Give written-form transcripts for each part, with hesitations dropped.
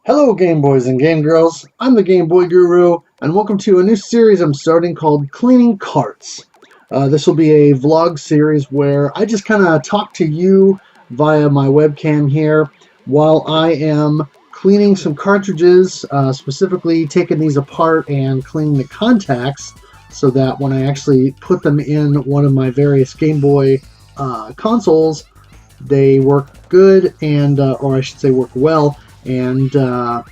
Hello Game Boys and Game Girls, I'm the Game Boy Guru, and welcome to a new series I'm starting called Cleaning Carts. This will be a vlog series where I just kind of talk to you via my webcam here while I am cleaning some cartridges, specifically taking these apart and cleaning the contacts so that when I actually put them in one of my various Game Boy consoles, they work good and, or I should say work well, and I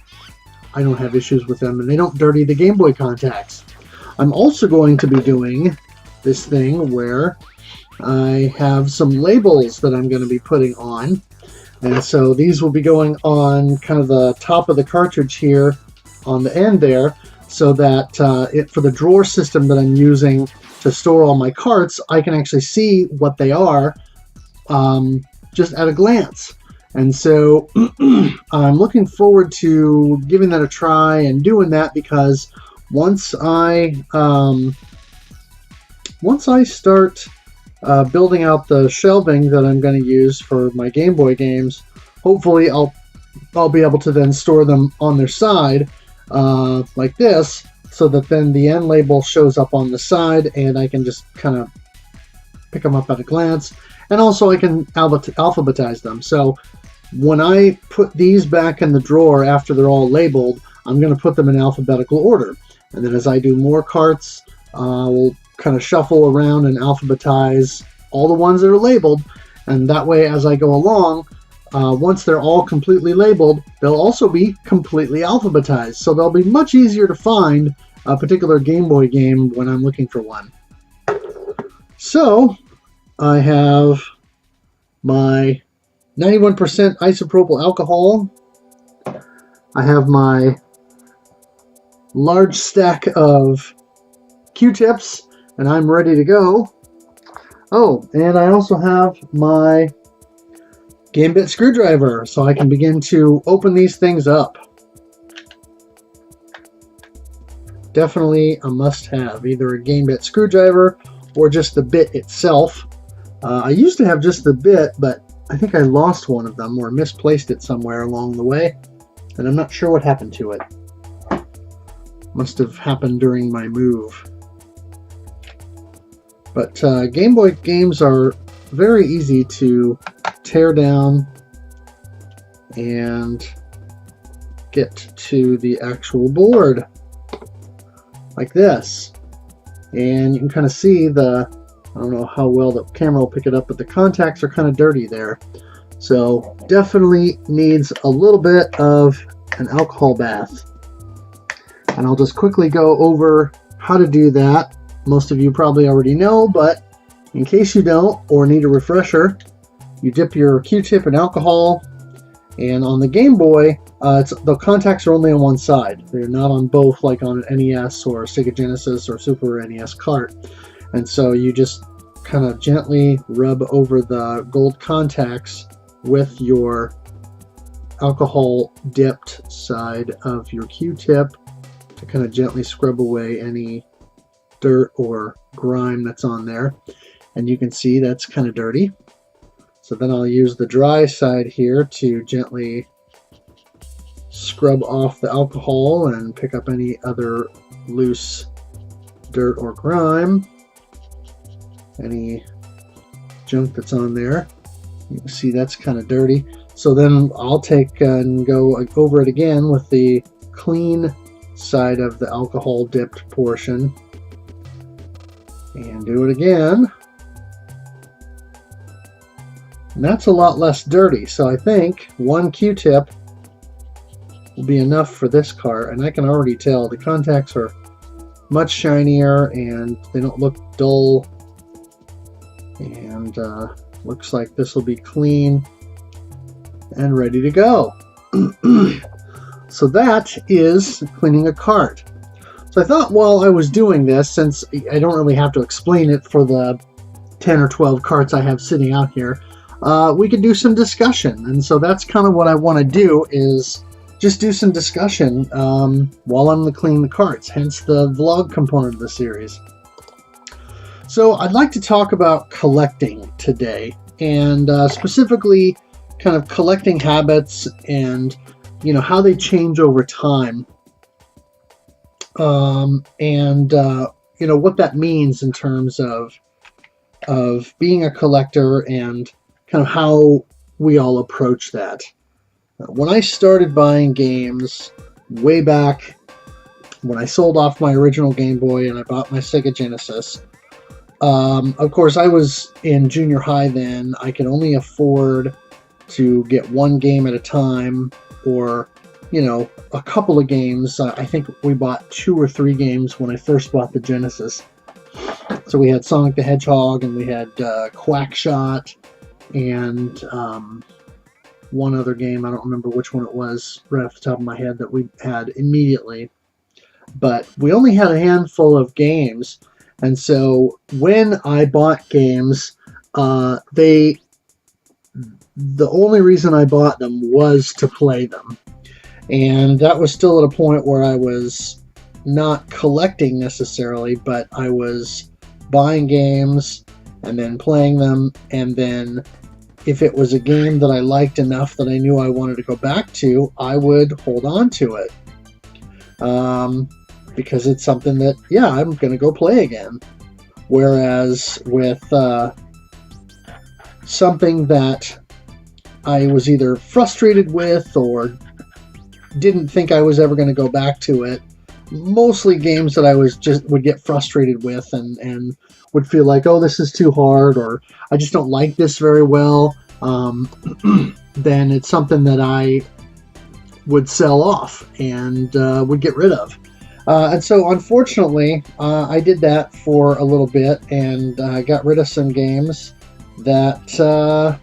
don't have issues with them and they don't dirty the Game Boy contacts. I'm also going to be doing this thing where I have some labels that I'm going to be putting on, and so these will be going on kind of the top of the cartridge here on the end there, so that for the drawer system that I'm using to store all my carts, I can actually see what they are just at a glance. And so I'm looking forward to giving that a try and doing that, because once I start building out the shelving that I'm going to use for my Game Boy games, hopefully I'll be able to then store them on their side like this, so that then the end label shows up on the side and I can just kind of pick them up at a glance. And also I can alphabetize them. So when I put these back in the drawer after they're all labeled, I'm going to put them in alphabetical order. And then as I do more carts, we'll kind of shuffle around and alphabetize all the ones that are labeled. And that way, as I go along, once they're all completely labeled, they'll also be completely alphabetized. So they'll be much easier to find a particular Game Boy game when I'm looking for one. So I have my 91% isopropyl alcohol. I have my large stack of Q-tips, and I'm ready to go. Oh, and I also have my gambit screwdriver, so I can begin to open these things up. Definitely a must-have, either a gambit screwdriver or just the bit itself. I used to have just the bit, but I think I lost one of them or misplaced it somewhere along the way, and I'm not sure what happened to it. Must have happened during my move. But Game Boy games are very easy to tear down and get to the actual board like this. And you can kind of see I don't know how well the camera will pick it up, but the contacts are kind of dirty there. So definitely needs a little bit of an alcohol bath. And I'll just quickly go over how to do that. Most of you probably already know, but in case you don't or need a refresher, you dip your Q-tip in alcohol, and on the Game Boy, the contacts are only on one side. They're not on both like on an NES or Sega Genesis or Super NES cart. And so you just kind of gently rub over the gold contacts with your alcohol dipped side of your Q-tip to kind of gently scrub away any dirt or grime that's on there. And you can see that's kind of dirty. So then I'll use the dry side here to gently scrub off the alcohol and pick up any other loose dirt or grime. Any junk that's on there. You can see that's kind of dirty. So then I'll take and go over it again with the clean side of the alcohol dipped portion and do it again. And that's a lot less dirty. So I think one Q-tip will be enough for this cart, and I can already tell the contacts are much shinier and they don't look dull. And looks like this will be clean and ready to go. So that is cleaning a cart. So I thought while I was doing this, since I don't really have to explain it for the 10 or 12 carts I have sitting out here, we could do some discussion. And so that's kind of what I want to do, is just do some discussion while I'm cleaning the carts, hence the vlog component of the series. So I'd like to talk about collecting today, and specifically kind of collecting habits and how they change over time, and what that means in terms of being a collector and kind of how we all approach that. When I started buying games way back when I sold off my original Game Boy and I bought my Sega Genesis, of course I was in junior high then. I could only afford to get one game at a time, or a couple of games. I think we bought 2 or 3 games when I first bought the Genesis. So we had Sonic the Hedgehog, and we had Quackshot, and one other game. I don't remember which one it was right off the top of my head that we had immediately. But we only had a handful of games, and so when I bought games, the only reason I bought them was to play them. And that was still at a point where I was not collecting necessarily, but I was buying games and then playing them, and then if it was a game that I liked enough that I knew I wanted to go back to, I would hold on to it. Because it's something that, I'm going to go play again. Whereas with something that I was either frustrated with or didn't think I was ever going to go back to it, mostly games that I would get frustrated with and would feel like, oh, this is too hard, or I just don't like this very well, then it's something that I would sell off and would get rid of. And so, unfortunately, I did that for a little bit and got rid of some games that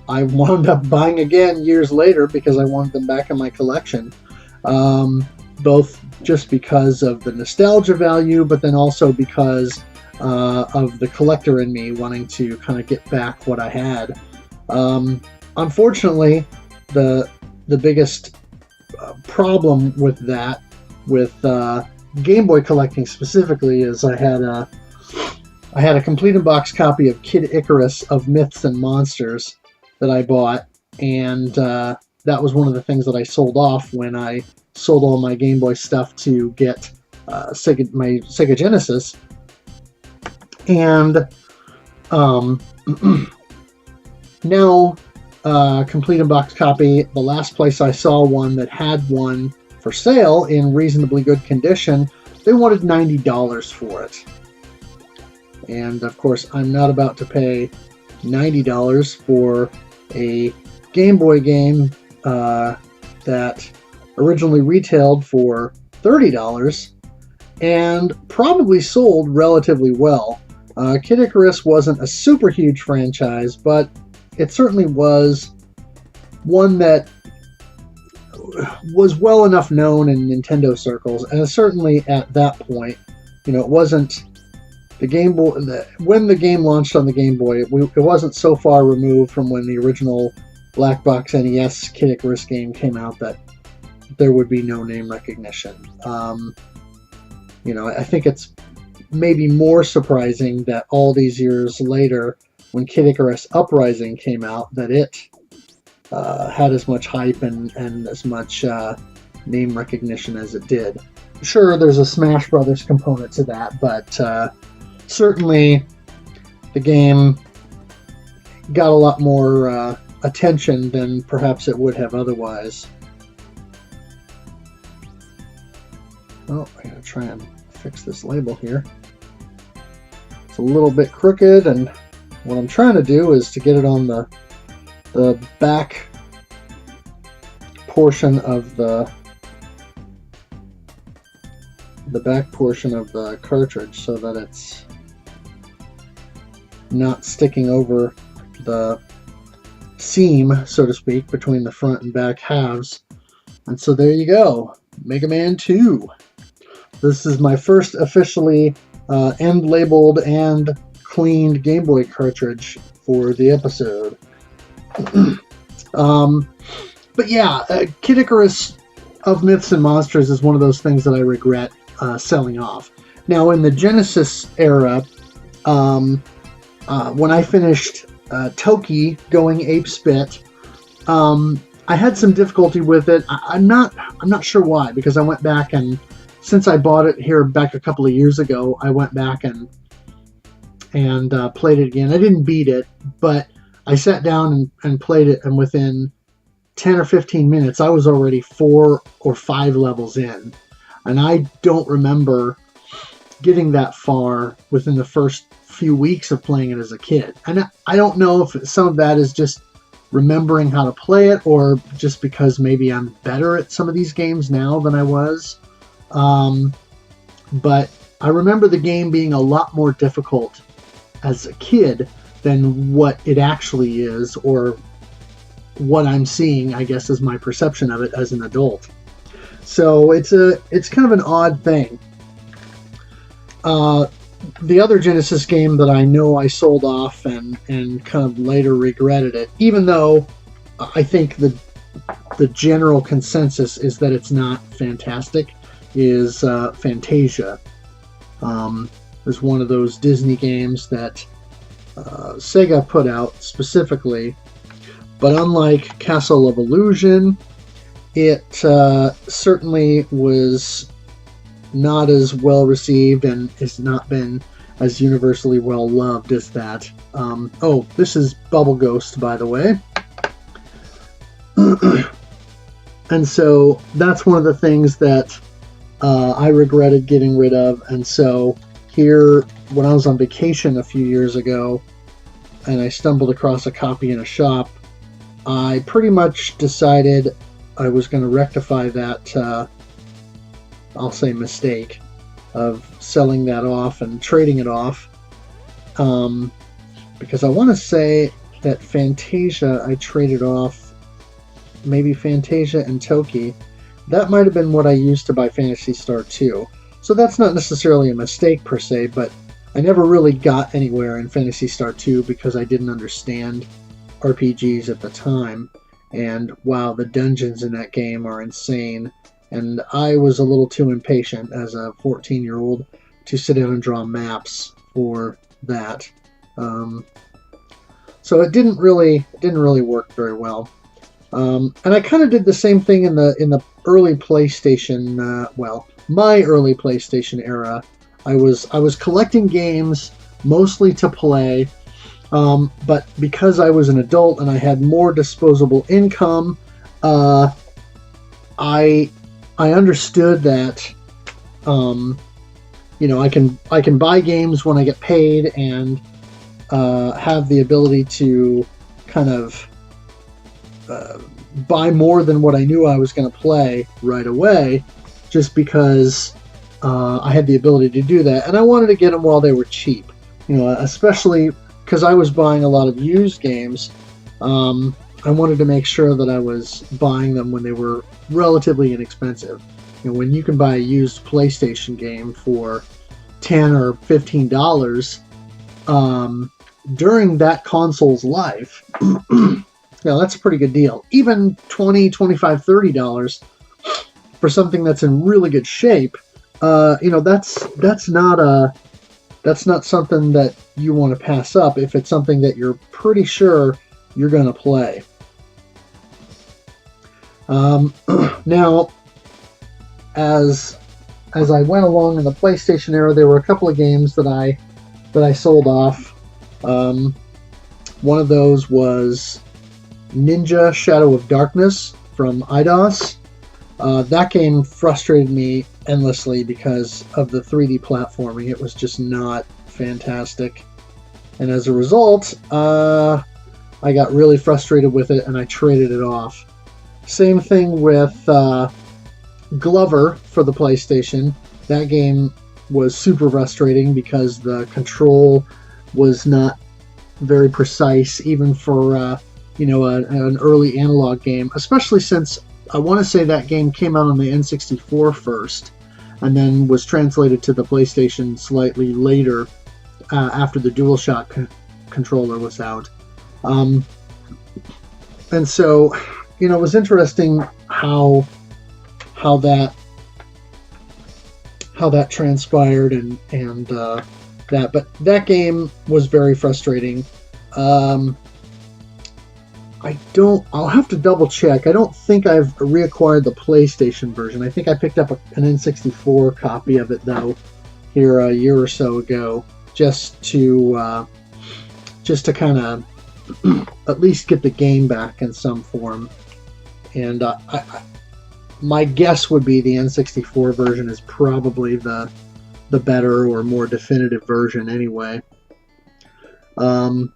I wound up buying again years later because I wanted them back in my collection. Both just because of the nostalgia value, but then also because of the collector in me wanting to kind of get back what I had. Unfortunately, the biggest problem with that, with Game Boy collecting specifically, is I had a complete in box copy of Kid Icarus of Myths and Monsters that I bought, and that was one of the things that I sold off when I sold all my Game Boy stuff to get my Sega Genesis. And now, complete in box copy, the last place I saw one that had one for sale in reasonably good condition, they wanted $90 for it. And of course, I'm not about to pay $90 for a Game Boy game that originally retailed for $30 and probably sold relatively well. Kid Icarus wasn't a super huge franchise, but it certainly was one that was well enough known in Nintendo circles, and certainly at that point, it wasn't the Game Boy. When the game launched on the Game Boy, it wasn't so far removed from when the original Black Box NES Kid Icarus game came out that there would be no name recognition. I think it's maybe more surprising that all these years later, when Kid Icarus Uprising came out, that it had as much hype and as much name recognition as it did. Sure, there's a Smash Brothers component to that, but certainly the game got a lot more attention than perhaps it would have otherwise. Oh, I gotta try and fix this label here. It's a little bit crooked, and what I'm trying to do is to get it on the back portion of the cartridge so that it's not sticking over the seam, so to speak, between the front and back halves. And so there you go, Mega Man 2. This is my first officially end labeled and cleaned Game Boy cartridge for the episode. But yeah, Kid Icarus of Myths and Monsters is one of those things that I regret selling off. Now, in the Genesis era, when I finished Toki going ape spit, I had some difficulty with it. I'm not sure why, because I went back and since I bought it here back a couple of years ago, I went back and played it again. I didn't beat it, but I sat down and played it, and within 10 or 15 minutes, I was already 4 or 5 levels in. And I don't remember getting that far within the first few weeks of playing it as a kid. And I don't know if some of that is just remembering how to play it, or just because maybe I'm better at some of these games now than I was. But I remember the game being a lot more difficult as a kid than what it actually is, or what I'm seeing, I guess, is my perception of it as an adult. So it's kind of an odd thing. The other Genesis game that I know I sold off and kind of later regretted it, even though I think the general consensus is that it's not fantastic, is Fantasia. Is one of those Disney games that Sega put out specifically, but unlike Castle of Illusion, it certainly was not as well received and has not been as universally well loved as that. Oh, this is Bubble Ghost, by the way. And so that's one of the things that I regretted getting rid of. And so here, when I was on vacation a few years ago, and I stumbled across a copy in a shop, I pretty much decided I was going to rectify that, I'll say, mistake of selling that off and trading it off. Because I want to say that Fantasia, I traded off maybe Fantasia and Toki. That might have been what I used to buy Phantasy Star 2. So that's not necessarily a mistake per se, but I never really got anywhere in Phantasy Star 2 because I didn't understand RPGs at the time. And wow, the dungeons in that game are insane. And I was a little too impatient as a 14-year-old to sit down and draw maps for that. So it didn't really work very well. And I kind of did the same thing in the early PlayStation. My early PlayStation era. I was collecting games mostly to play, but because I was an adult and I had more disposable income, I understood that I can buy games when I get paid and have the ability to kind of buy more than what I knew I was going to play right away, just because I had the ability to do that, and I wanted to get them while they were cheap. Especially because I was buying a lot of used games. I wanted to make sure that I was buying them when they were relatively inexpensive. When you can buy a used PlayStation game for $10 or $15 during that console's life, that's a pretty good deal. Even $20, $25, $30 for something that's in really good shape, that's not something that you want to pass up if it's something that you're pretty sure you're going to play. Now, as I went along in the PlayStation era, there were a couple of games that I sold off. One of those was Ninja Shadow of Darkness from IDOS. That game frustrated me endlessly because of the 3D platforming. It was just not fantastic. And as a result, I got really frustrated with it and I traded it off. Same thing with Glover for the PlayStation. That game was super frustrating because the control was not very precise, even for an early analog game, especially since I want to say that game came out on the N64 first and then was translated to the PlayStation slightly later after the DualShock controller was out. And so, it was interesting how that transpired and that, but that game was very frustrating. I'll have to double check. I don't think I've reacquired the PlayStation version. I think I picked up an N64 copy of it, though, here a year or so ago, just to kind of at least get the game back in some form. And my guess would be the N64 version is probably the better or more definitive version anyway. And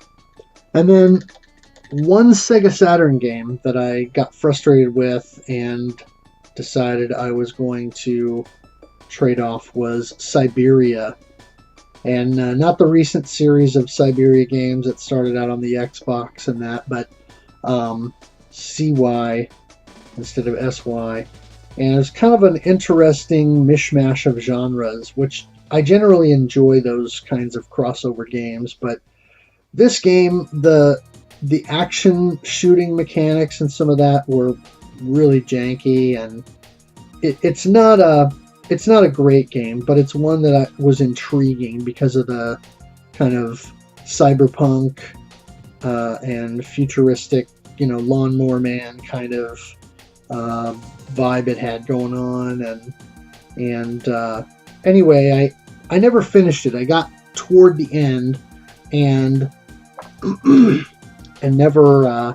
then one Sega Saturn game that I got frustrated with and decided I was going to trade off was Siberia. And not the recent series of Siberia games that started out on the Xbox and that, but CY instead of SY. And it's kind of an interesting mishmash of genres, which I generally enjoy those kinds of crossover games, but this game, the action shooting mechanics and some of that were really janky, and it's not a great game, but it's one that was intriguing because of the kind of cyberpunk and futuristic, Lawnmower Man kind of vibe it had going on, and anyway, I never finished it. I got toward the end and never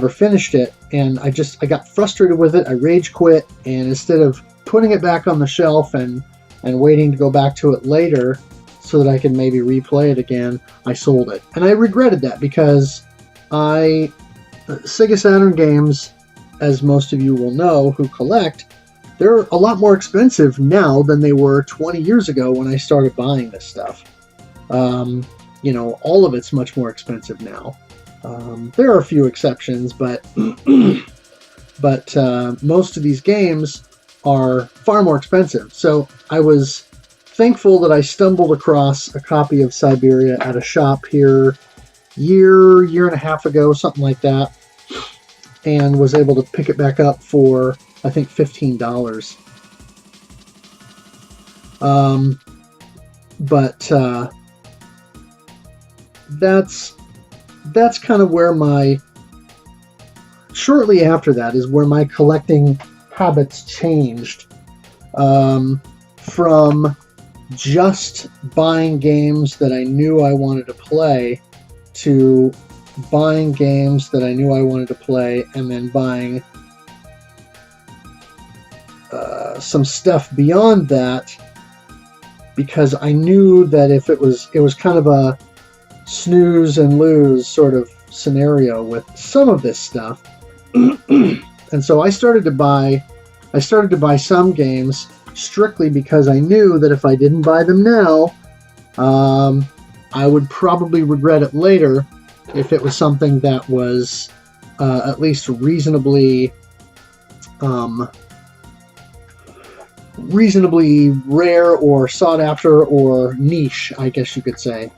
finished it, and I got frustrated with it. I rage quit, and instead of putting it back on the shelf and waiting to go back to it later so that I could maybe replay it again, I sold it. And I regretted that because Sega Saturn games, as most of you will know who collect, they're a lot more expensive now than they were 20 years ago when I started buying this stuff. All of it's much more expensive now. There are a few exceptions, but most of these games are far more expensive. So I was thankful that I stumbled across a copy of Siberia at a shop here year and a half ago, something like that, and was able to pick it back up for, I think, $15. That's kind of where shortly after that is where my collecting habits changed, from just buying games that I knew I wanted to play to buying games that I knew I wanted to play and then buying some stuff beyond that, because I knew that if it was kind of a snooze and lose sort of scenario with some of this stuff. And so I started to buy some games strictly because I knew that if I didn't buy them now, I would probably regret it later if it was something that was at least reasonably rare or sought after or niche, I guess you could say.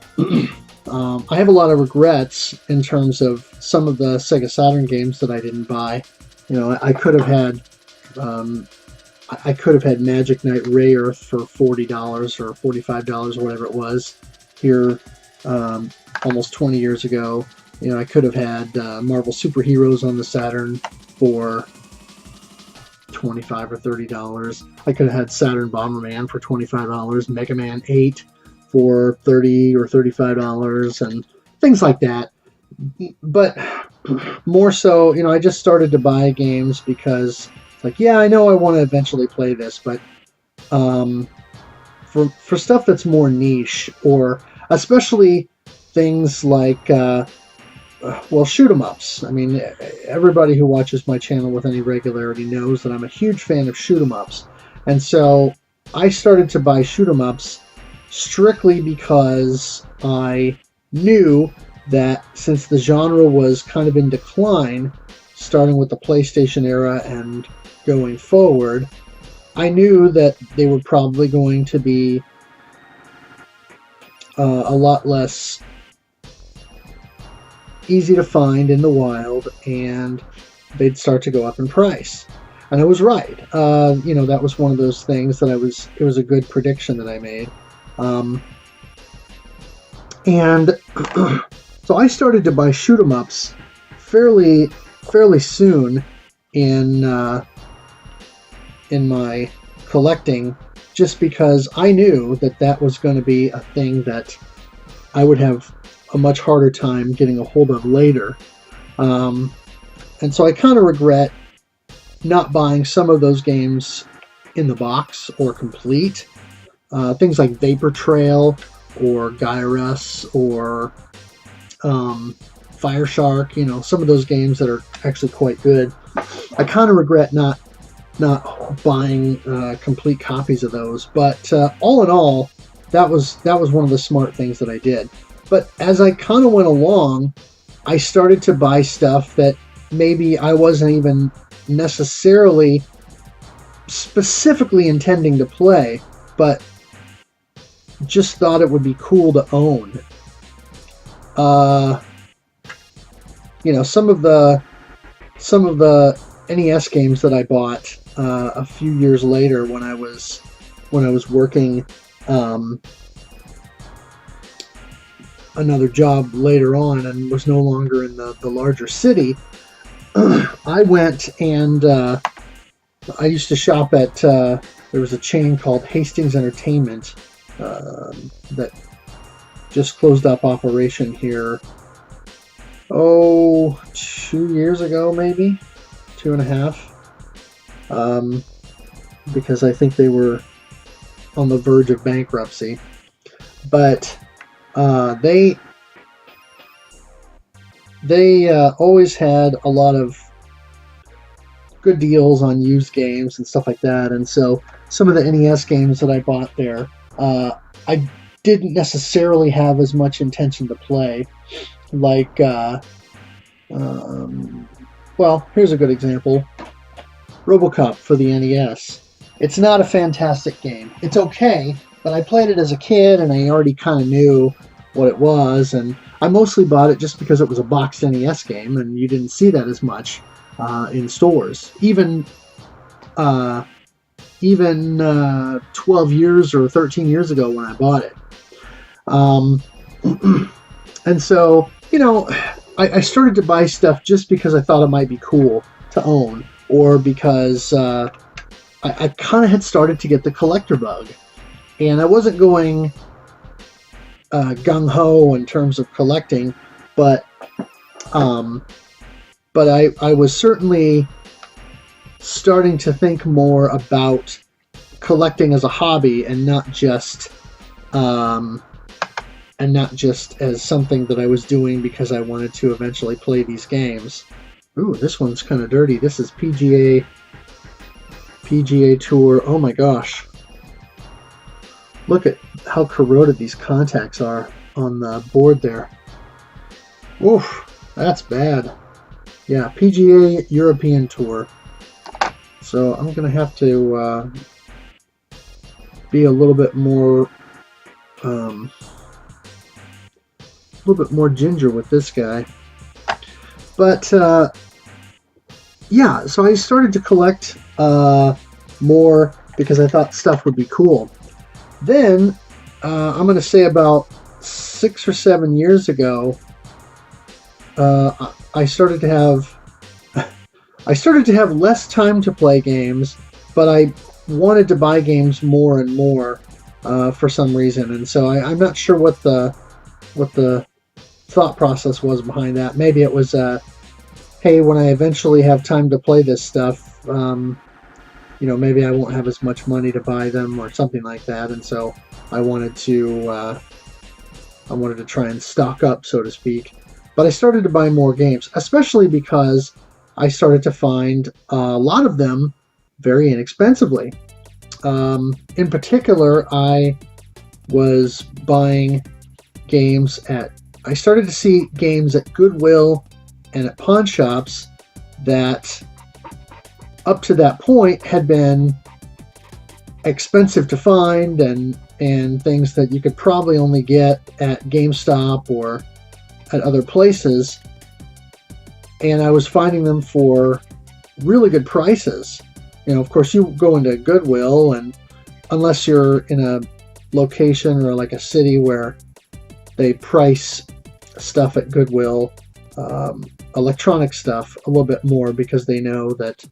I have a lot of regrets in terms of some of the Sega Saturn games that I didn't buy. I could have had Magic Knight Ray Earth for $40 or $45 or whatever it was here almost 20 years ago. I could have had Marvel Superheroes on the Saturn for $25 or $30. I could have had Saturn Bomberman for $25, Mega Man 8 for $30 or $35, and things like that. But more so, I just started to buy games because, I know I want to eventually play this, but for stuff that's more niche, or especially things like shoot 'em ups. I mean, everybody who watches my channel with any regularity knows that I'm a huge fan of shoot 'em ups, and so I started to buy shoot 'em ups strictly because I knew that since the genre was kind of in decline, starting with the PlayStation era and going forward, I knew that they were probably going to be a lot less easy to find in the wild, and they'd start to go up in price. And I was right. That was one of those things that it was a good prediction that I made. And so I started to buy shoot 'em ups fairly soon in my collecting, just because I knew that that was going to be a thing that I would have a much harder time getting a hold of later. And so I kind of regret not buying some of those games in the box or complete. Things like Vapor Trail or Gyrus or Fire Shark, you know, some of those games that are actually quite good. I kind of regret not buying complete copies of those, but all in all, that was one of the smart things that I did. But as I kind of went along, I started to buy stuff that maybe I wasn't even necessarily specifically intending to play, but just thought it would be cool to own. You know, some of the NES games that I bought a few years later when I was working another job later on and was no longer in the larger city, I went and I used to shop at there was a chain called Hastings Entertainment that just closed up operation here 2 years ago, maybe 2.5, because I think they were on the verge of bankruptcy. But they always had a lot of good deals on used games and stuff like that, and so some of the NES games that I bought there, I didn't necessarily have as much intention to play. Like, well, here's a good example. RoboCop for the NES. It's not a fantastic game. It's okay, but I played it as a kid and I already kind of knew what it was, and I mostly bought it just because it was a boxed NES game and you didn't see that as much in stores. Even 12 years or 13 years ago when I bought it. And so, you know, I started to buy stuff just because I thought it might be cool to own, or because I kind of had started to get the collector bug. And I wasn't going gung-ho in terms of collecting, but I was certainly starting to think more about collecting as a hobby and not just as something that I was doing because I wanted to eventually play these games. Ooh, this one's kind of dirty. This is PGA Tour. Oh my gosh. Look at how corroded these contacts are on the board there. Oof, that's bad. Yeah, PGA European Tour. So I'm going to have to be a little bit more ginger with this guy. But yeah, so I started to collect more because I thought stuff would be cool. Then I'm going to say about 6 or 7 years ago, I started to have less time to play games, but I wanted to buy games more and more for some reason, and so I'm not sure what the thought process was behind that. Maybe it was, hey, when I eventually have time to play this stuff, you know, maybe I won't have as much money to buy them or something like that, and so I wanted to try and stock up, so to speak. But I started to buy more games, especially because I started to find a lot of them very inexpensively. In particular, I was buying games I started to see games at Goodwill and at pawn shops that up to that point had been expensive to find and things that you could probably only get at GameStop or at other places. And I was finding them for really good prices. You know, of course, you go into Goodwill, and unless you're in a location or like a city where they price stuff at Goodwill electronic stuff a little bit more, because they know that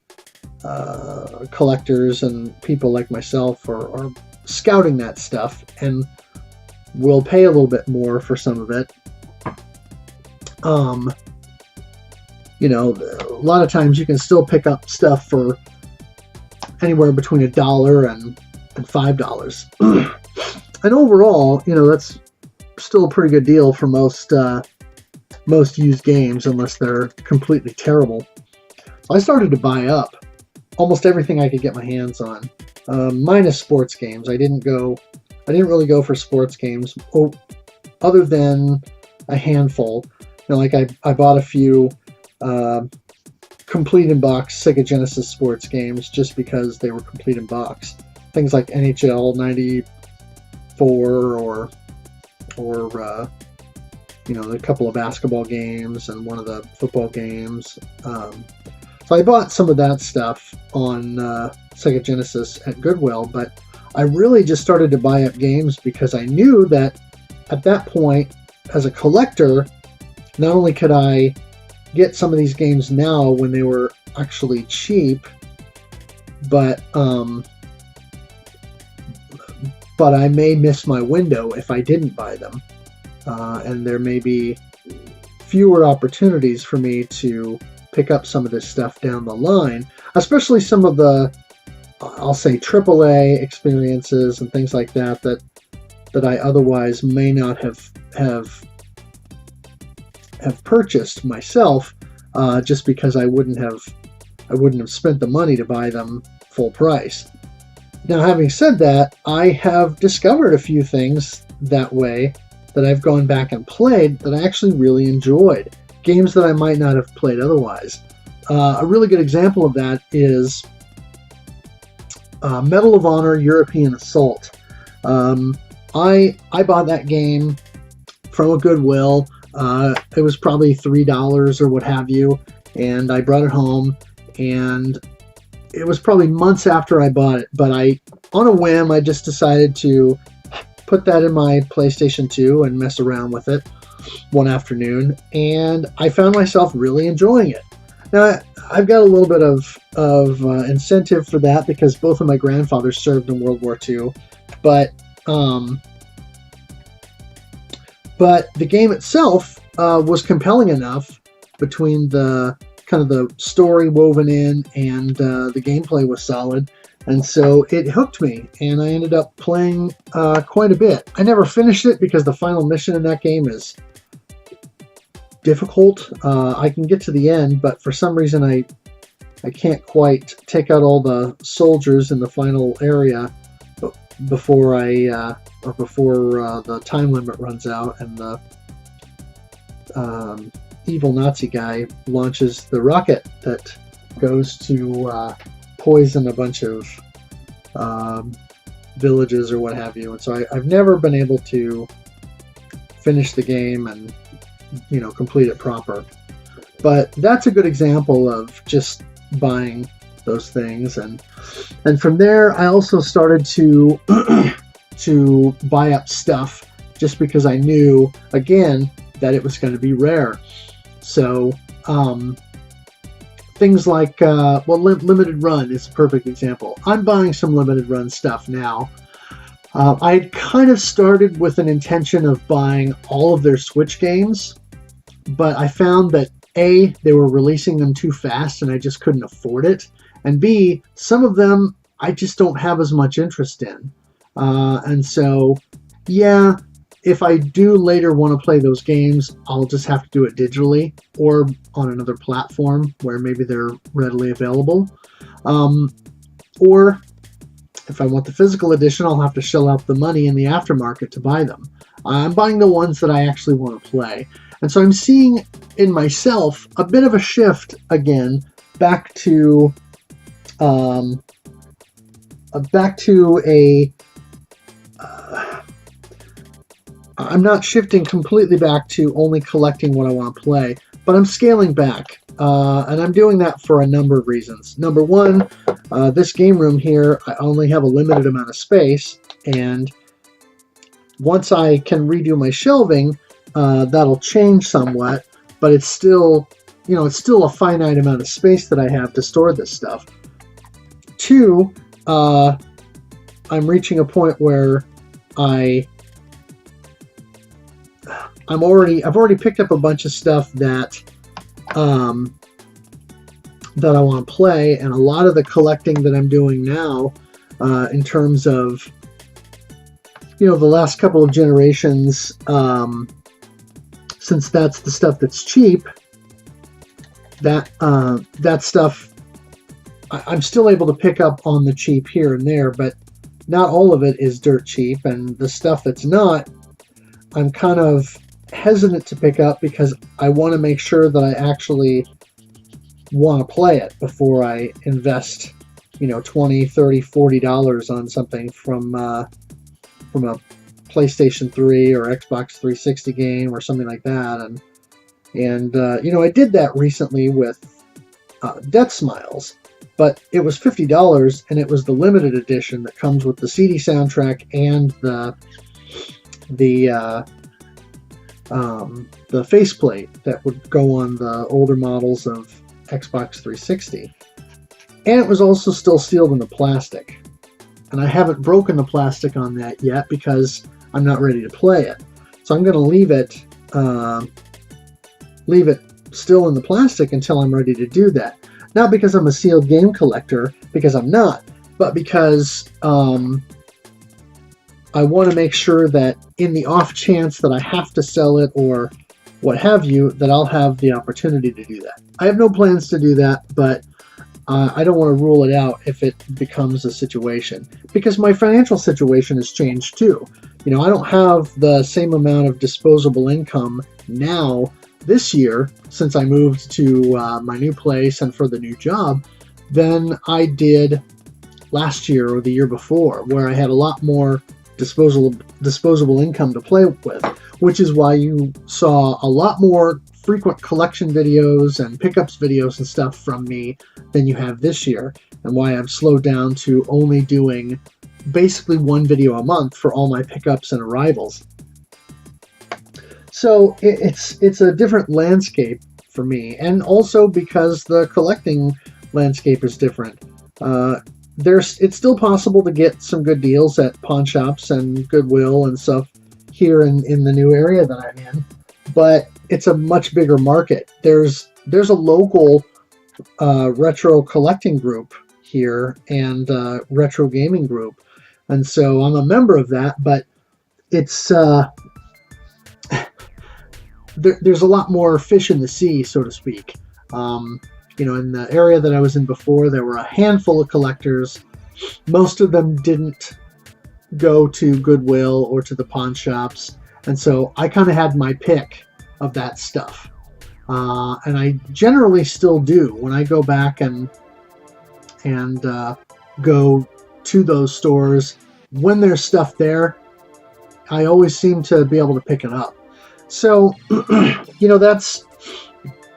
collectors and people like myself are scouting that stuff and will pay a little bit more for some of it. You know, a lot of times you can still pick up stuff for anywhere between $1 and $5. And overall, you know, that's still a pretty good deal for most used games, unless they're completely terrible. So I started to buy up almost everything I could get my hands on, minus sports games. I didn't really go for sports games, other than a handful. You know, like I bought a few complete in box Sega Genesis sports games just because they were complete in box. Things like NHL 94 or you know, a couple of basketball games and one of the football games. So I bought some of that stuff on Sega Genesis at Goodwill, but I really just started to buy up games because I knew that at that point, as a collector, not only could I get some of these games now when they were actually cheap, but I may miss my window if I didn't buy them. And there may be fewer opportunities for me to pick up some of this stuff down the line, especially some of the, I'll say, AAA experiences and things like that I otherwise may not have purchased myself, just because I wouldn't have spent the money to buy them full price. Now, having said that, I have discovered a few things that way that I've gone back and played that I actually really enjoyed. Games that I might not have played otherwise. A really good example of that is Medal of Honor European Assault. I bought that game from a Goodwill. It was probably $3 or what have you, and I brought it home, and it was probably months after I bought it, but on a whim, I just decided to put that in my PlayStation 2 and mess around with it one afternoon, and I found myself really enjoying it. Now, I've got a little bit of incentive for that because both of my grandfathers served in World War II, but the game itself was compelling enough, between the kind of the story woven in and the gameplay was solid, and so it hooked me, and I ended up playing quite a bit. I never finished it because the final mission in that game is difficult. I can get to the end, but for some reason I can't quite take out all the soldiers in the final area before the time limit runs out and the evil Nazi guy launches the rocket that goes to poison a bunch of villages or what have you. And so I've never been able to finish the game and, you know, complete it proper. But that's a good example of just buying those things, and from there I also started to to buy up stuff just because I knew, again, that it was going to be rare. So things like limited run is a perfect example. I'm buying some limited run stuff now. I kind of started with an intention of buying all of their Switch games, but I found that A, they were releasing them too fast and I just couldn't afford it, and B, some of them I just don't have as much interest in. And so, yeah, if I do later want to play those games, I'll just have to do it digitally or on another platform where maybe they're readily available. Or if I want the physical edition, I'll have to shell out the money in the aftermarket to buy them. I'm buying the ones that I actually want to play. And so I'm seeing in myself a bit of a shift again back to I'm not shifting completely back to only collecting what I want to play, but I'm scaling back. And I'm doing that for a number of reasons. Number one, this game room here, I only have a limited amount of space, and once I can redo my shelving, that'll change somewhat, but it's still it's still a finite amount of space that I have to store this stuff. 2, I'm reaching a point where I've already picked up a bunch of stuff that that I want to play, and a lot of the collecting that I'm doing now, in terms of the last couple of generations, since that's the stuff that's cheap, that stuff I'm still able to pick up on the cheap here and there, but not all of it is dirt cheap, and the stuff that's not, I'm kind of hesitant to pick up because I want to make sure that I actually want to play it before I invest, $20, $30, $40 on something from a PlayStation 3 or Xbox 360 game or something like that. And I did that recently with Death Smiles, but it was $50, and it was the limited edition that comes with the CD soundtrack and the faceplate that would go on the older models of Xbox 360. And it was also still sealed in the plastic. And I haven't broken the plastic on that yet because I'm not ready to play it. So I'm going to leave it still in the plastic until I'm ready to do that. Not because I'm a sealed game collector, because I'm not, but because I want to make sure that in the off chance that I have to sell it or what have you, that I'll have the opportunity to do that. I have no plans to do that, but I don't want to rule it out if it becomes a situation, because my financial situation has changed too. I don't have the same amount of disposable income now this year, since I moved to my new place and for the new job, than I did last year or the year before, where I had a lot more disposable income to play with, which is why you saw a lot more frequent collection videos and pickups videos and stuff from me than you have this year, and why I've slowed down to only doing basically one video a month for all my pickups and arrivals. So it's a different landscape for me, and also because the collecting landscape is different. It's still possible to get some good deals at pawn shops and Goodwill and stuff here in the new area that I'm in, but it's a much bigger market. There's a local retro collecting group here and retro gaming group, and so I'm a member of that, but it's there's a lot more fish in the sea, so to speak. In the area that I was in before, there were a handful of collectors. Most of them didn't go to Goodwill or to the pawn shops, and so I kind of had my pick of that stuff. And I generally still do. When I go back and go to those stores, when there's stuff there, I always seem to be able to pick it up. So,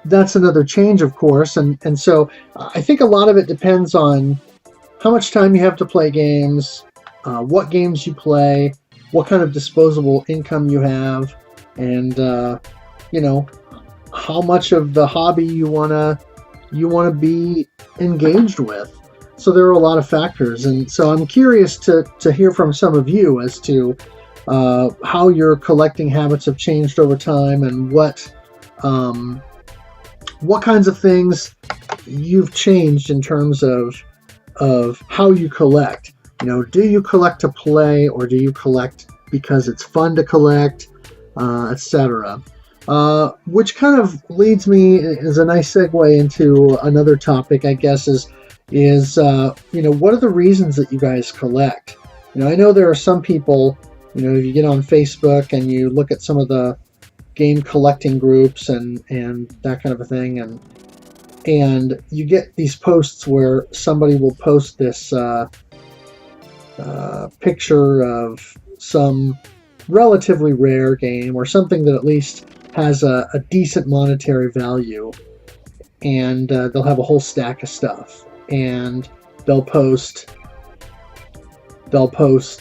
that's another change, of course, and so I think a lot of it depends on how much time you have to play games, what games you play, what kind of disposable income you have, and how much of the hobby you wanna be engaged with. So there are a lot of factors, and so I'm curious to hear from some of you as to how your collecting habits have changed over time, and what kinds of things you've changed in terms of how you collect. Do you collect to play, or do you collect because it's fun to collect, etc. Which kind of leads me, is a nice segue into another topic, I guess, is what are the reasons that you guys collect? I know there are some people, if you get on Facebook and you look at some of the game collecting groups and that kind of a thing, and you get these posts where somebody will post this picture of some relatively rare game or something that at least has a decent monetary value, and they'll have a whole stack of stuff, and they'll post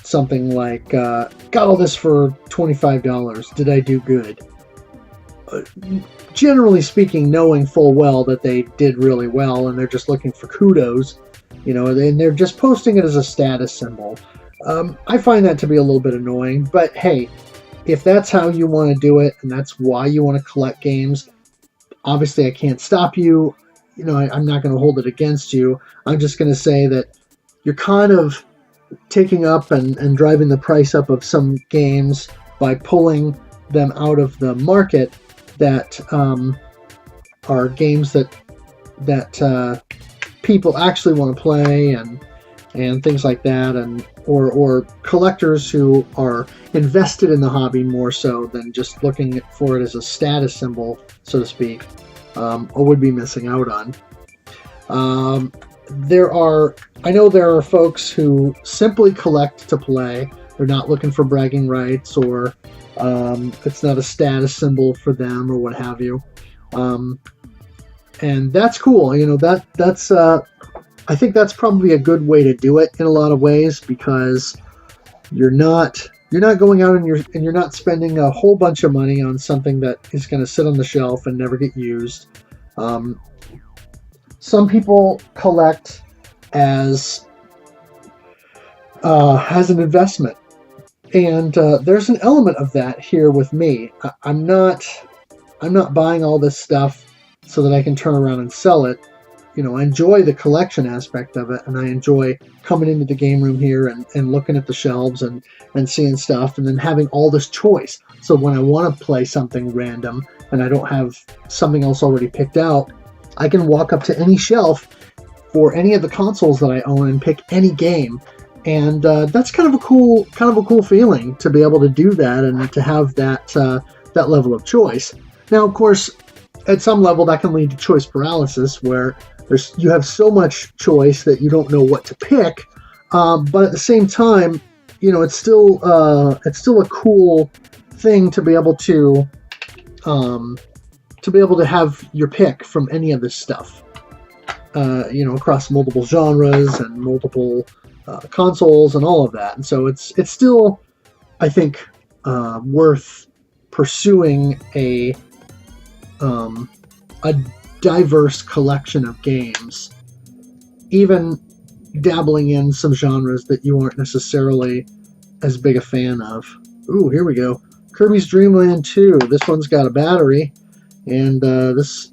something like, got all this for $25, did I do good? generally speaking, knowing full well that they did really well, and they're just looking for kudos, and they're just posting it as a status symbol. I find that to be a little bit annoying, but hey, if that's how you want to do it, and that's why you want to collect games, obviously I can't stop you. I'm not going to hold it against you. I'm just going to say that you're kind of taking up and driving the price up of some games by pulling them out of the market that are games that people actually want to play and things like that, and or collectors who are invested in the hobby more so than just looking for it as a status symbol, so to speak, or would be missing out on. I know there are folks who simply collect to play. They're not looking for bragging rights, or it's not a status symbol for them, or what have you. And that's cool. That's I think that's probably a good way to do it in a lot of ways, because you're not going out and you're not spending a whole bunch of money on something that is going to sit on the shelf and never get used. Some people collect as an investment, and there's an element of that here with me. I'm not buying all this stuff so that I can turn around and sell it. I enjoy the collection aspect of it, and I enjoy coming into the game room here and looking at the shelves and seeing stuff, and then having all this choice. So when I want to play something random and I don't have something else already picked out, I can walk up to any shelf for any of the consoles that I own and pick any game. And that's kind of a cool feeling to be able to do that and to have that level of choice. Now, of course, at some level that can lead to choice paralysis, where you have so much choice that you don't know what to pick. But at the same time, it's still a cool thing to be able to have your pick from any of this stuff, across multiple genres and multiple consoles and all of that. And so it's still, I think, worth pursuing a diverse collection of games, even dabbling in some genres that you aren't necessarily as big a fan of. Ooh, here we go. Kirby's Dream Land 2. This one's got a battery, and this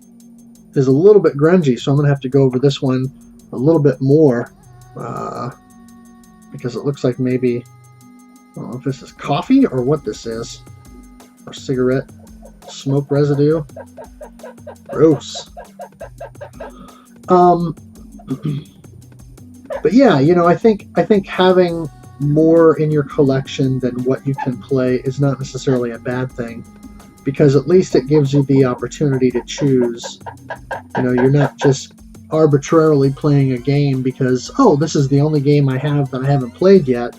is a little bit grungy, so I'm going to have to go over this one a little bit more, because it looks like maybe, I don't know if this is coffee or what this is, or cigarette smoke residue. Gross. But yeah, I think having more in your collection than what you can play is not necessarily a bad thing, because at least it gives you the opportunity to choose. You're not just arbitrarily playing a game because, oh, this is the only game I have that I haven't played yet.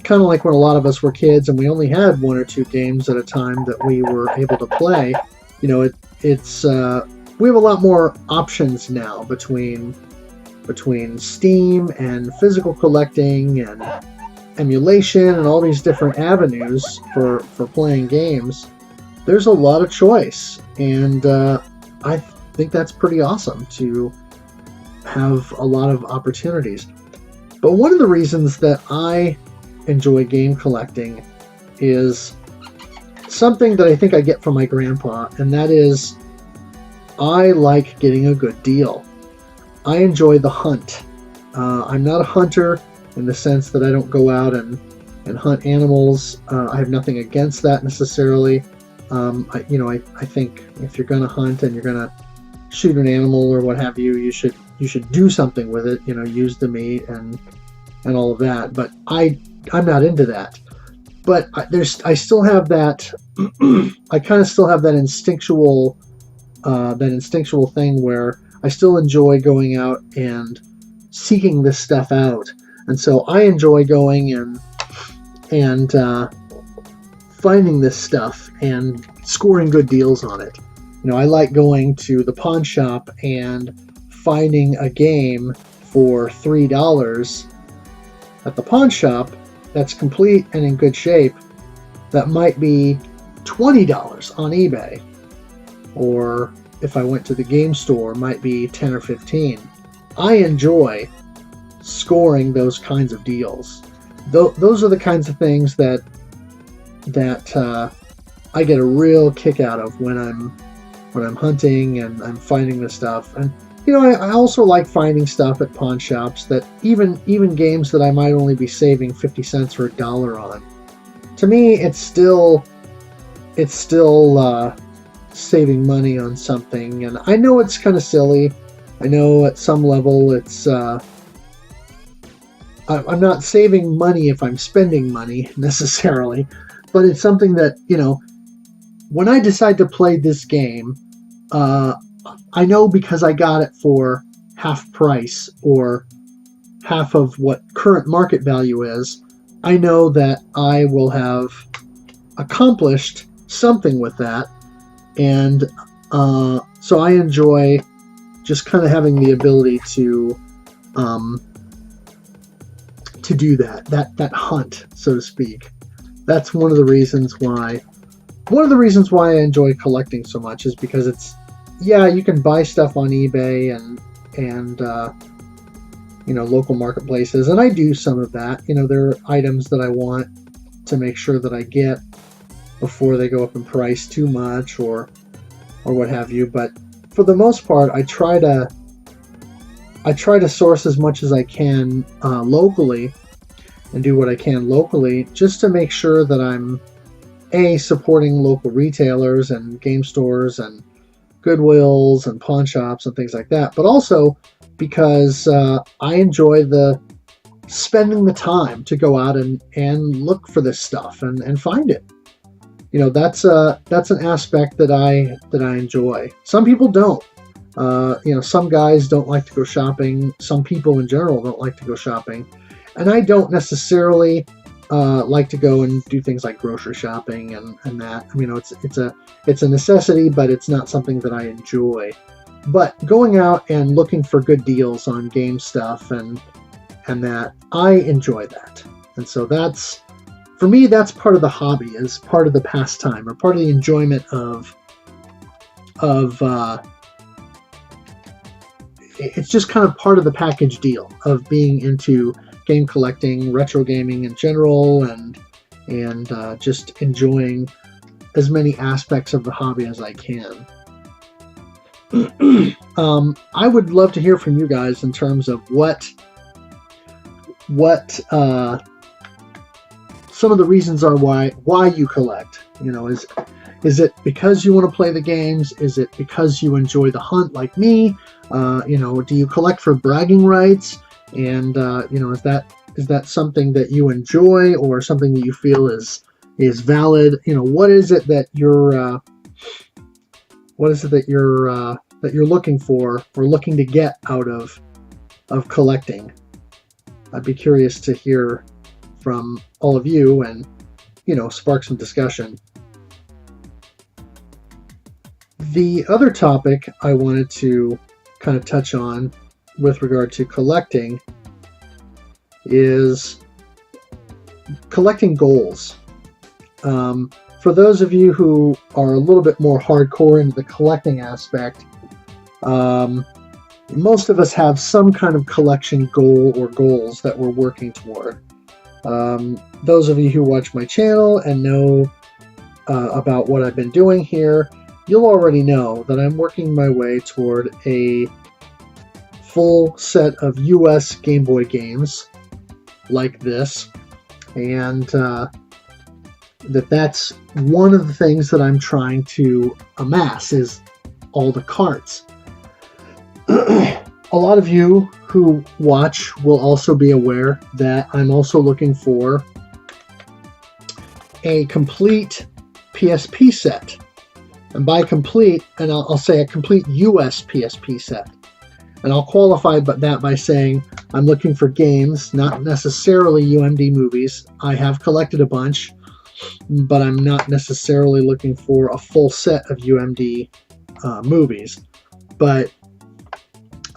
Kind of like when a lot of us were kids and we only had one or two games at a time that we were able to play. It's we have a lot more options now between Steam and physical collecting and emulation and all these different avenues for playing games. There's a lot of choice, and I think that's pretty awesome to have a lot of opportunities. But one of the reasons that I enjoy game collecting is something that I think I get from my grandpa, and that is I like getting a good deal. I enjoy the hunt. I'm not a hunter in the sense that I don't go out and hunt animals. I have nothing against that necessarily. I think if you're going to hunt and you're going to shoot an animal or what have you, you should do something with it. Use the meat and all of that. But I'm not into that. But I still have that. I kind of still have that instinctual thing where I still enjoy going out and seeking this stuff out, and so I enjoy going and finding this stuff and scoring good deals on it. I like going to the pawn shop and finding a game for $3 at the pawn shop that's complete and in good shape that might be $20 on eBay. or if I went to the game store, might be 10 or 15. I enjoy scoring those kinds of deals. Those are the kinds of things that I get a real kick out of when I'm hunting and I'm finding this stuff. And I also like finding stuff at pawn shops that even games that I might only be saving 50 cents or $1 on. To me, it's still saving money on something. And I know it's kind of silly. I know at some level it's I'm not saving money if I'm spending money necessarily, but it's something that, when I decide to play this game, I know because I got it for half price or half of what current market value is, I know that I will have accomplished something with that. And so I enjoy just kind of having the ability to do that hunt, so to speak. That's one of the reasons why I enjoy collecting so much, is because you can buy stuff on eBay and local marketplaces, and I do some of that. There are items that I want to make sure that I get before they go up in price too much or what have you. But for the most part, I try to source as much as I can locally and do what I can locally, just to make sure that I'm supporting local retailers and game stores and Goodwills and pawn shops and things like that, but also because I enjoy spending the time to go out and look for this stuff and find it. That's an aspect that I enjoy. Some people don't. Some guys don't like to go shopping. Some people in general don't like to go shopping, and I don't necessarily like to go and do things like grocery shopping and that. It's a necessity, but it's not something that I enjoy. But going out and looking for good deals on game stuff and that, I enjoy that. And so for me, that's part of the hobby, is part of the pastime, or part of the enjoyment of it's just kind of part of the package deal of being into game collecting, retro gaming in general, and just enjoying as many aspects of the hobby as I can. I would love to hear from you guys in terms of what some of the reasons are why you collect. Is it because you want to play the games? Is it because you enjoy the hunt like me? Do you collect for bragging rights? And is that something that you enjoy, or something that you feel is valid? What is it that you're looking for or looking to get out of collecting? I'd be curious to hear from all of you and spark some discussion. The other topic I wanted to kind of touch on with regard to collecting is collecting goals. For those of you who are a little bit more hardcore into the collecting aspect, most of us have some kind of collection goal or goals that we're working toward. Those of you who watch my channel and know about what I've been doing here, you'll already know that I'm working my way toward a full set of US Game Boy games like this, and that's one of the things that I'm trying to amass, is all the carts. A lot of you who watch will also be aware that I'm also looking for a complete PSP set. And by complete, and I'll say a complete US PSP set. And I'll qualify that by saying I'm looking for games, not necessarily UMD movies. I have collected a bunch, but I'm not necessarily looking for a full set of UMD movies. But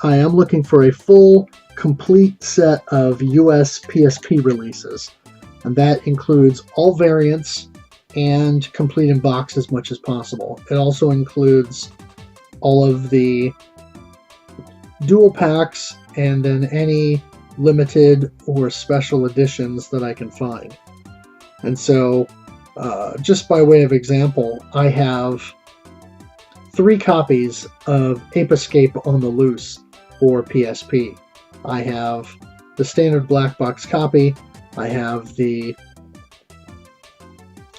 I am looking for a full, complete set of US PSP releases. And that includes all variants and complete in box as much as possible. It also includes all of the dual packs and then any limited or special editions that I can find. And so, just by way of example, I have 3 copies of Ape Escape on the Loose for PSP. I have the standard black box copy, I have the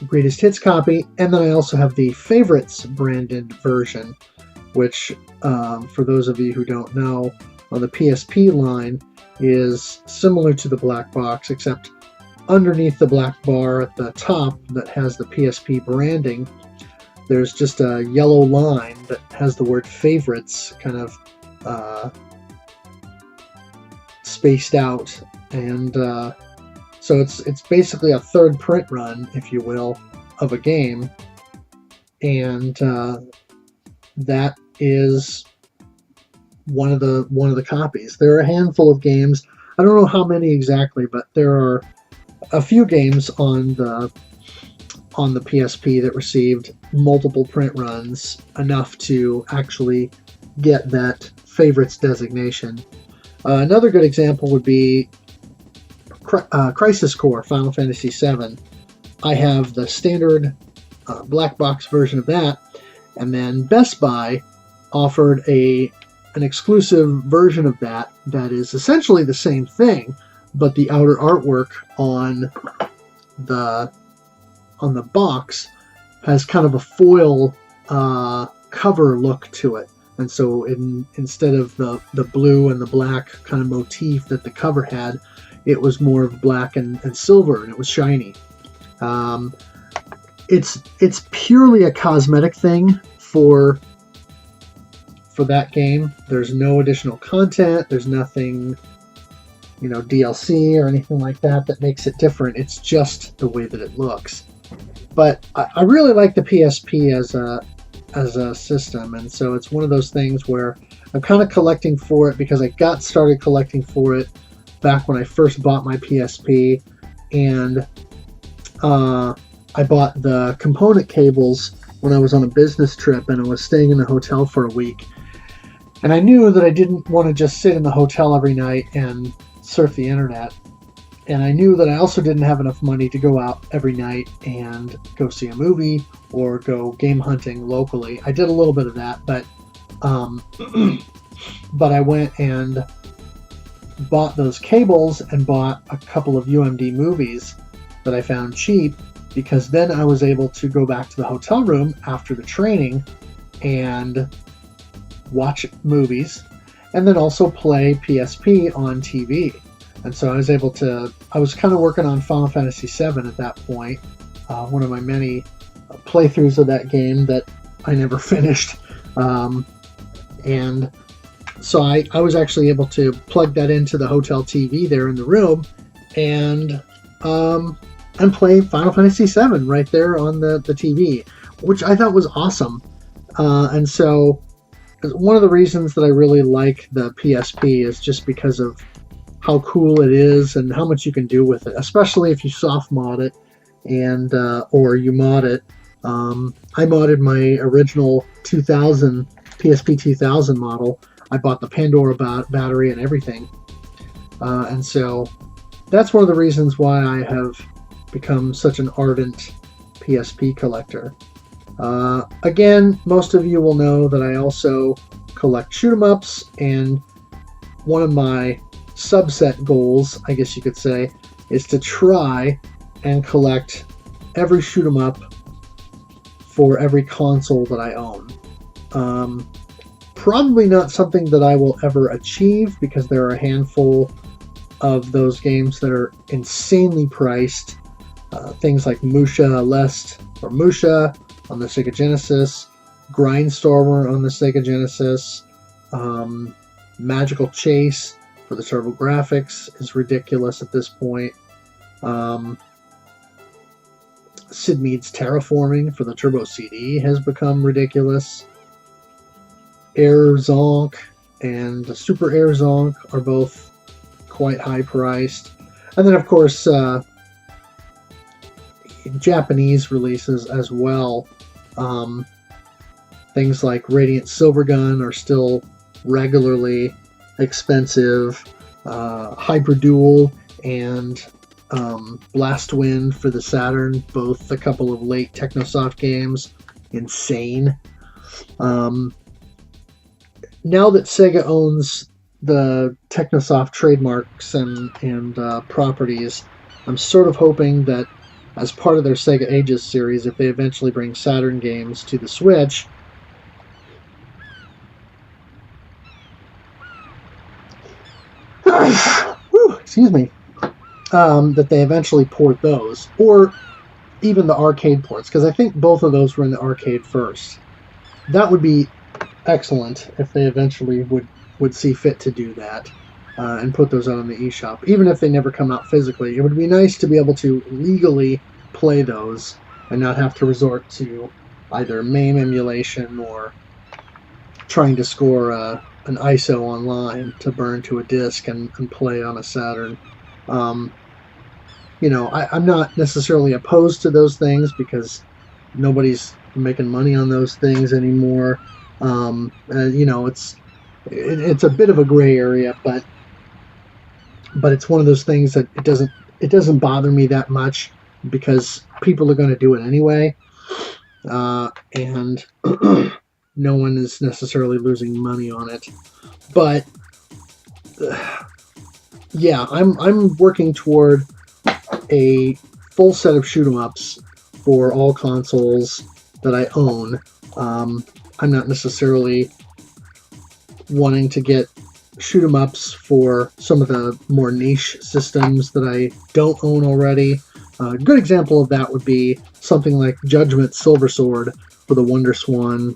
Greatest Hits copy, and then I also have the Favorites branded version, which, for those of you who don't know, on the PSP line is similar to the black box, except underneath the black bar at the top that has the PSP branding, there's just a yellow line that has the word Favorites kind of spaced out, and so it's basically a third print run, if you will, of a game, and that is one of the copies. There are a handful of games. I don't know how many exactly, but there are a few games on the PSP that received multiple print runs, enough to actually get that Favorites designation. Another good example would be Crisis Core Final Fantasy VII. I have the standard black box version of that, and then Best Buy offered an exclusive version of that is essentially the same thing, but the outer artwork on the box has kind of a foil cover look to it. And so instead of the blue and the black kind of motif that the cover had, it was more of black and silver, and it was shiny. It's purely a cosmetic thing for that game. There's no additional content. There's nothing, DLC or anything like that makes it different. It's just the way that it looks. But I really like the PSP as a system, and so it's one of those things where I'm kind of collecting for it because I got started collecting for it back when I first bought my PSP, and I bought the component cables when I was on a business trip and I was staying in a hotel for a week. And I knew that I didn't want to just sit in the hotel every night and surf the internet. And I knew that I also didn't have enough money to go out every night and go see a movie or go game hunting locally. I did a little bit of that, but I went and bought those cables and bought a couple of UMD movies that I found cheap, because then I was able to go back to the hotel room after the training and watch movies, and then also play PSP on TV. And so I was kind of working on Final Fantasy VII at that point, one of my many playthroughs of that game that I never finished. And so I was actually able to plug that into the hotel TV there in the room and play Final Fantasy VII right there on the TV, which I thought was awesome. And so one of the reasons that I really like the PSP is just because of how cool it is and how much you can do with it, especially if you soft mod it and or you mod it. I modded my original 2000 PSP 2000 model. I bought the Pandora battery and everything, and so that's one of the reasons why I have become such an ardent PSP collector. Again, most of you will know that I also collect shoot-'em-ups, and one of my subset goals, I guess you could say, is to try and collect every shoot-'em-up for every console that I own. Probably not something that I will ever achieve, because there are a handful of those games that are insanely priced. Things like Musha Lest or Musha on the Sega Genesis, Grindstormer on the Sega Genesis, Magical Chase for the TurboGrafx is ridiculous at this point. Sid Mead's Terraforming for the Turbo CD has become ridiculous. Air Zonk and Super Air Zonk are both quite high priced. And then, of course, Japanese releases as well. Things like Radiant Silvergun are still regularly expensive. Hyper Duel and Blast Wind for the Saturn, both a couple of late Technosoft games, insane. Now that Sega owns the Technosoft trademarks and properties, I'm sort of hoping that as part of their Sega Ages series, if they eventually bring Saturn games to the Switch, excuse me, that they eventually port those, or even the arcade ports, because I think both of those were in the arcade first. That would be excellent if they eventually would see fit to do that and put those out on the eShop. Even if they never come out physically, it would be nice to be able to legally play those and not have to resort to either MAME emulation or trying to score an ISO online to burn to a disc and play on a Saturn. You know, I'm not necessarily opposed to those things because nobody's making money on those things anymore. You know, it's a bit of a gray area, but it's one of those things that it doesn't bother me that much because people are going to do it anyway, and no one is necessarily losing money on it. But yeah, I'm working toward a full set of shoot 'em ups for all consoles that I own. I'm not necessarily wanting to get shoot 'em ups for some of the more niche systems that I don't own already. A good example of that would be something like Judgment Silver Sword for the WonderSwan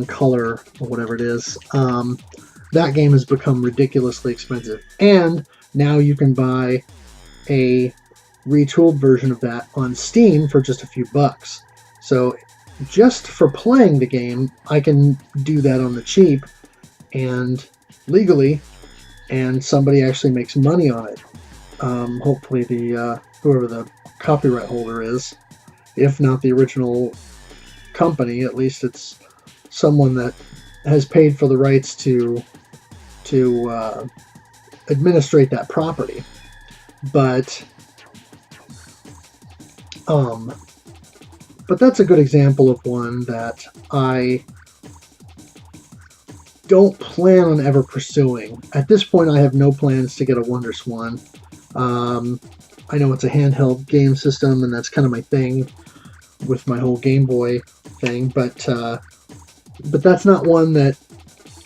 Color, or whatever it is. That game has become ridiculously expensive, and now you can buy a retooled version of that on Steam for just a few bucks. So just for playing the game, I can do that on the cheap and legally, and somebody actually makes money on it. Hopefully the whoever the copyright holder is, if not the original company, at least it's someone that has paid for the rights to administrate that property. But that's a good example of one that I don't plan on ever pursuing. At this point, I have no plans to get a WonderSwan. I know it's a handheld game system, and that's kind of my thing with my whole Game Boy thing, but that's not one that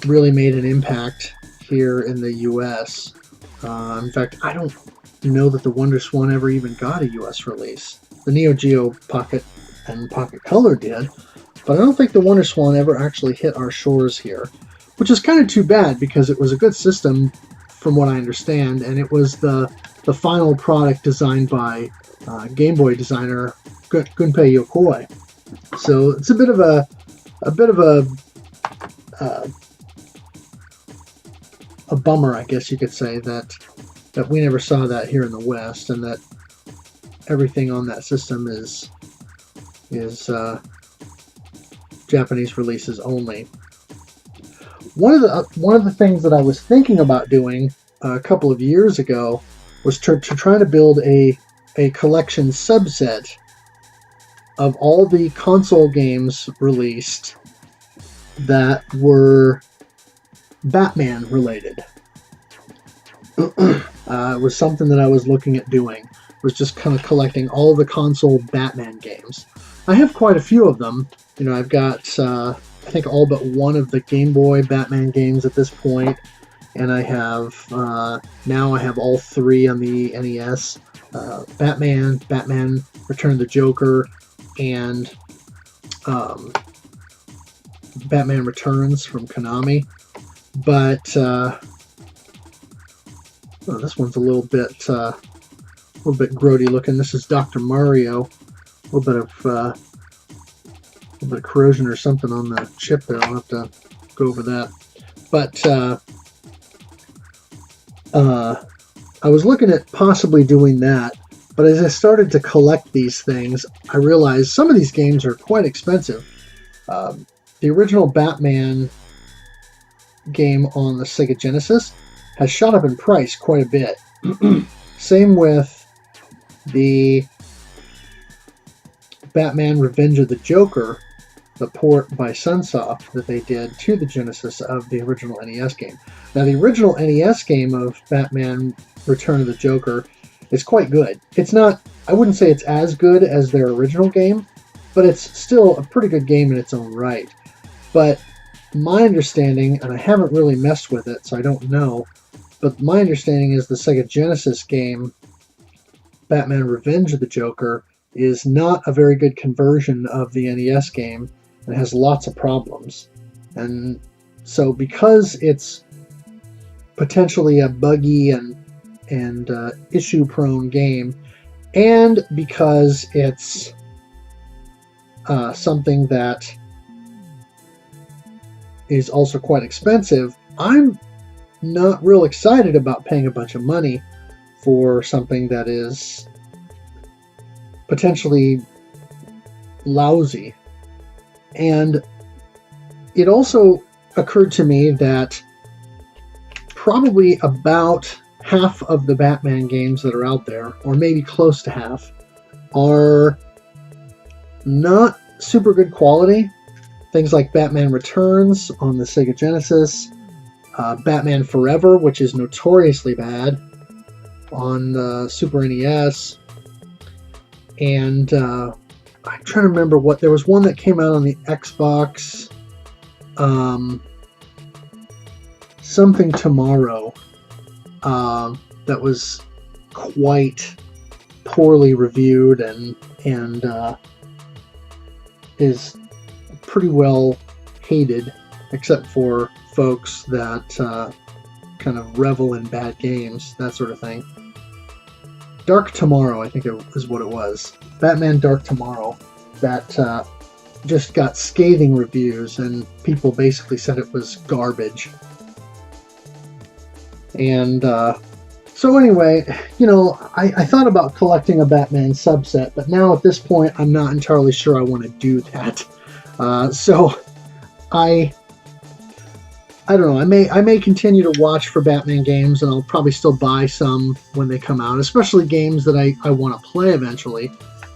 really made an impact here in the U.S. In fact, I don't know that the WonderSwan ever even got a U.S. release. The Neo Geo Pocket and Pocket Color did, but I don't think the WonderSwan ever actually hit our shores here, which is kind of too bad because it was a good system from what I understand, and it was the final product designed by Game Boy designer Gunpei Yokoi. So it's a bit of a bummer, I guess you could say, that we never saw that here in the West, and that everything on that system is Japanese releases only. One of the things that I was thinking about doing a couple of years ago was to try to build a collection subset of all the console games released that were Batman related. It was something that I was looking at doing. It was just kind of collecting all the console Batman games. I have quite a few of them. You know, I've got I think all but one of the Game Boy Batman games at this point, and I have now I have all three on the NES: Batman, Return of the Joker, and Batman Returns from Konami. But this one's a little bit grody looking. This is Dr. Mario. A little bit of corrosion or something on the chip there. I'll have to go over that. But I was looking at possibly doing that But as I started to collect these things, I realized some of these games are quite expensive. The original Batman game on the Sega Genesis has shot up in price quite a bit. Same with the Batman Revenge of the Joker, the port by Sunsoft that they did to the Genesis of the original NES game. Now, the original NES game of Batman Return of the Joker is quite good. It's not, I wouldn't say it's as good as their original game, but it's still a pretty good game in its own right. But my understanding, and I haven't really messed with it, so I don't know, but my understanding is the Sega Genesis game, Batman Revenge of the Joker, is not a very good conversion of the NES game and has lots of problems. And so because it's potentially a buggy and issue-prone game, and because it's something that is also quite expensive, I'm not real excited about paying a bunch of money for something that is potentially lousy. And it also occurred to me that probably about half of the Batman games that are out there, or maybe close to half, are not super good quality. Things like Batman Returns on the Sega Genesis, Batman Forever, which is notoriously bad on the Super NES, and I'm trying to remember what, there was one that came out on the Xbox, something Tomorrow, that was quite poorly reviewed and is pretty well hated, except for folks that kind of revel in bad games, that sort of thing. Dark Tomorrow, I think it is what it was. Batman Dark Tomorrow, that just got scathing reviews, and people basically said it was garbage. And so anyway, you know, I thought about collecting a Batman subset, but now at this point I'm not entirely sure I want to do that. So I don't know, I may continue to watch for Batman games, and I'll probably still buy some when they come out, especially games that I want to play eventually.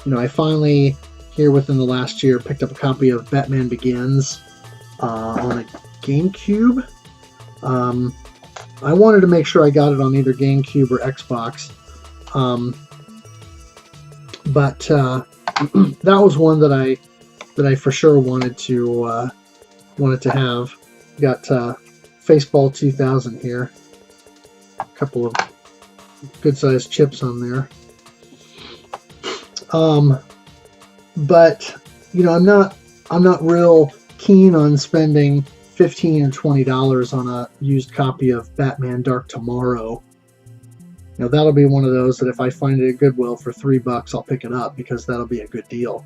You know, I finally, here within the last year, picked up a copy of Batman Begins on a GameCube. I wanted to make sure I got it on either GameCube or Xbox. But that was one that I for sure wanted to have. Got Faceball 2000 here. A couple of good-sized chips on there. But you know, I'm not real keen on spending $15 and $20 on a used copy of Batman Dark Tomorrow. You know, that'll be one of those that if I find it at Goodwill for $3, I'll pick it up because that'll be a good deal.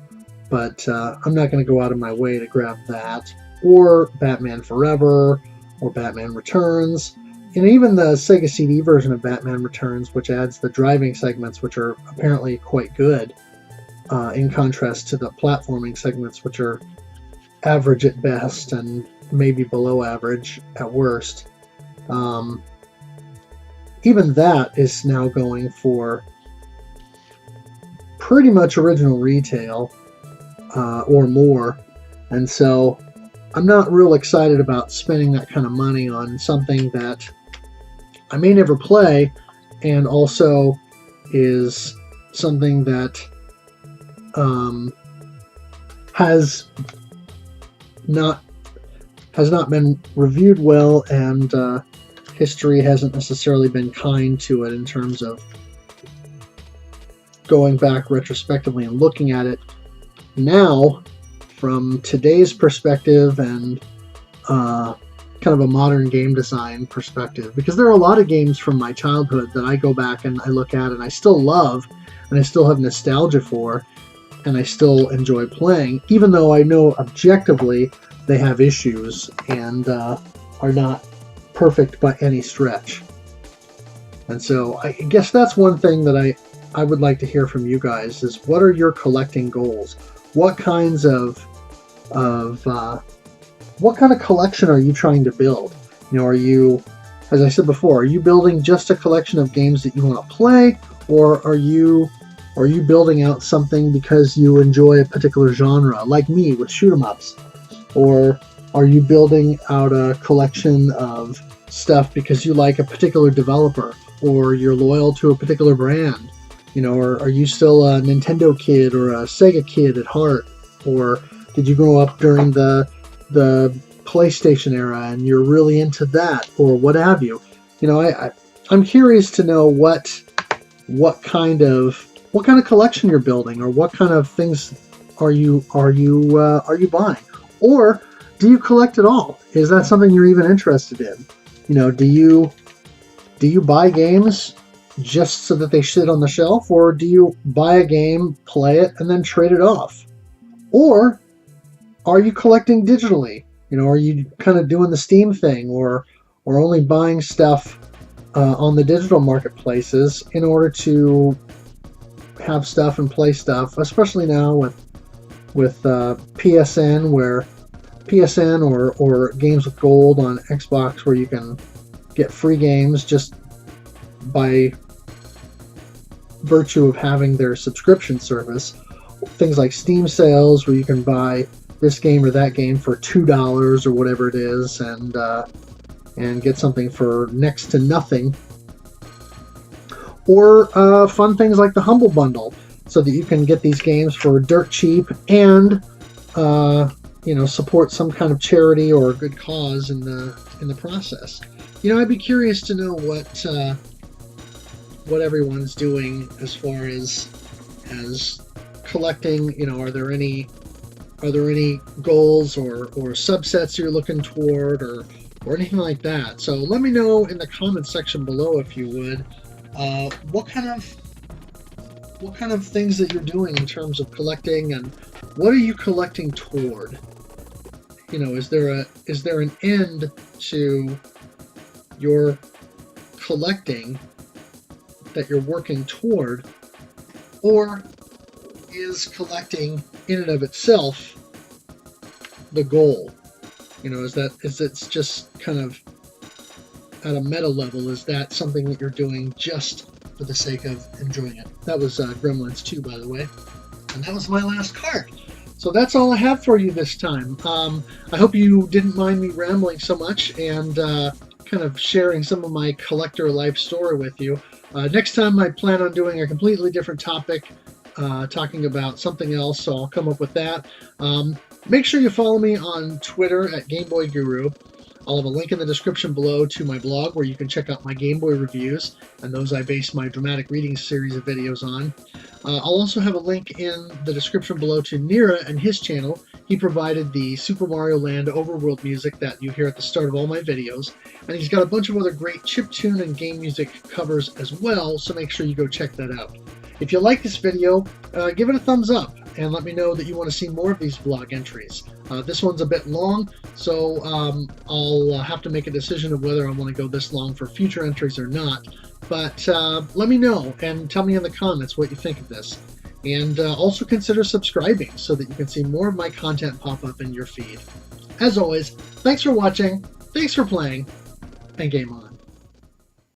But I'm not going to go out of my way to grab that, or Batman Forever, or Batman Returns, and even the Sega CD version of Batman Returns, which adds the driving segments, which are apparently quite good, in contrast to the platforming segments, which are average at best and maybe below average at worst. Even that is now going for pretty much original retail, or more, and so I'm not real excited about spending that kind of money on something that I may never play, and also is something that has not been reviewed well, and history hasn't necessarily been kind to it in terms of going back retrospectively and looking at it now from today's perspective and kind of a modern game design perspective, because there are a lot of games from my childhood that I go back and I look at and I still love and I still have nostalgia for and I still enjoy playing, even though I know objectively they have issues and are not perfect by any stretch. And so I guess that's one thing that I would like to hear from you guys is, what are your collecting goals? What kinds of what kind of collection are you trying to build? You know, are you, as I said before, are you building just a collection of games that you want to play, or are you building out something because you enjoy a particular genre, like me with shoot 'em ups? Or are you building out a collection of stuff because you like a particular developer, or you're loyal to a particular brand? You know, or are you still a Nintendo kid or a Sega kid at heart? Or did you grow up during the PlayStation era and you're really into that, or what have you? You know, I'm curious to know what kind of collection you're building, or what kind of things are you buying, or do you collect at all? Is that something you're even interested in? You know, do you buy games just so that they sit on the shelf, or do you buy a game, play it, and then trade it off? Or are you collecting digitally? You know, are you kind of doing the Steam thing, or only buying stuff on the digital marketplaces in order to have stuff and play stuff, especially now with PSN, where PSN or games with gold on Xbox, where you can get free games just by virtue of having their subscription service. Things like Steam sales, where you can buy this game or that game for $2 or whatever it is, and get something for next to nothing. Or fun things like the Humble Bundle, so that you can get these games for dirt cheap and you know, support some kind of charity or a good cause in the process. You know, I'd be curious to know what everyone's doing as far as collecting. You know, are there any goals or subsets you're looking toward, or anything like that? So let me know in the comment section below, if you would, what kind of things that you're doing in terms of collecting, and what are you collecting toward? You know, is there an end to your collecting that you're working toward, or is collecting in and of itself the goal? You know, is it's just kind of at a meta level, is that something that you're doing just for the sake of enjoying it? That was Gremlins 2, by the way, and that was my last card. So that's all I have for you this time. I hope you didn't mind me rambling so much and kind of sharing some of my collector life story with you. Next time I plan on doing a completely different topic, talking about something else, so I'll come up with that. Make sure you follow me on Twitter at GameBoyGuru. I'll have a link in the description below to my blog, where you can check out my Game Boy reviews, and those I base my dramatic reading series of videos on. I'll also have a link in the description below to Nira and his channel. He provided the Super Mario Land overworld music that you hear at the start of all my videos, and he's got a bunch of other great chiptune and game music covers as well, so make sure you go check that out. If you like this video, give it a thumbs up and let me know that you want to see more of these vlog entries. This one's a bit long, so I'll have to make a decision of whether I want to go this long for future entries or not. But let me know and tell me in the comments what you think of this. And also consider subscribing so that you can see more of my content pop up in your feed. As always, thanks for watching, thanks for playing, and game on.